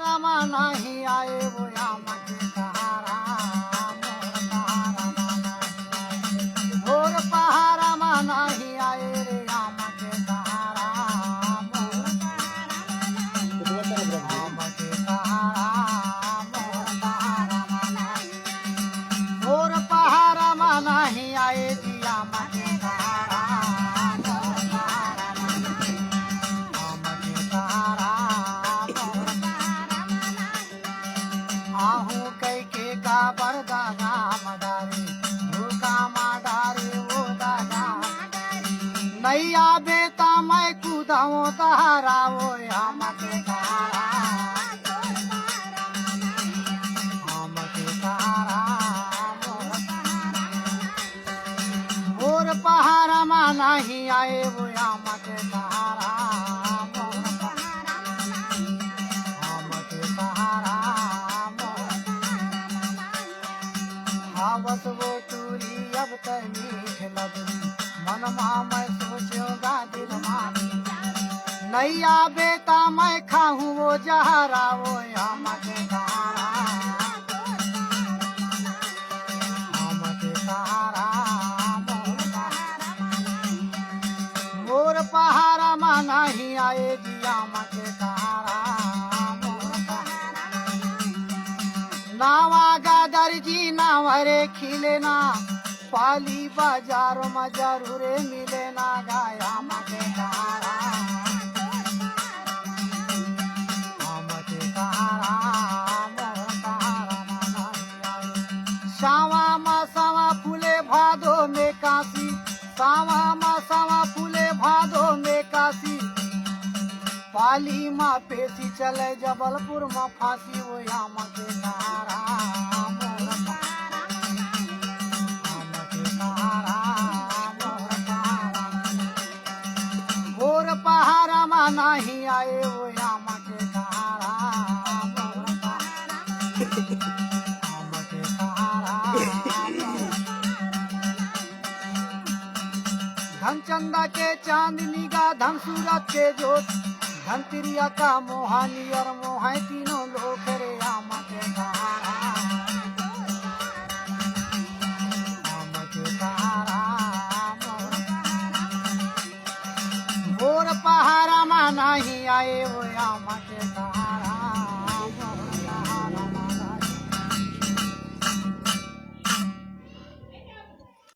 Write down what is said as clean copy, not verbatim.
रमा नहीं आए वो आम के सहारा मोर पहाड़ा में नहीं आए रे आम के सहारा आम के सहारा मोर पहाड़ा में नहीं आए जी आम के सहारा आम के सहारा आहू कई के का बरदाना मदारी भूखा मादारी वो दादा नैया बेटा मैं कूदाऊं तहारा वो आम के सहारा आम के सहारा मोर पहाड़ा में नहीं आए वो आम के सहारा आम के सहारा आवत वो टूरी अब तक मीठ लगनी मन मैं सोचोगा दिल मानी नैया बेटा मैं खाऊं वो जहरा वो आम के सहारा आम के सहारा मोर पहाड़ा में नहीं आए जी आम के सहारा नावा गादर जी नावरे खिले ना पाली बाजारों में जरूरे मिले ना गाया आम के सहारा आम के सहारा मोर पहाड़ा में नहीं आए सावा में सावा फूले भादो में काशी सावा में सावा फूले भादो में काशी पाली माँ पेशी चले जबलपुर में फांसी वो आम के सहारा मोर पहाड़ा आम के सहारा मोर पहाड़ा मोर पहाड़ा में नहीं आए वो आम के सहारा मोर पहाड़ा आम के सहारा धनचंदा के चांदनी का धन सूरत के जोत धनतिरिया का मोहानी और मोहाई तीनों लोग रे आम के सहारा आम के सहारा मोर पहाड़ा में नहीं आए वो आम के सहारा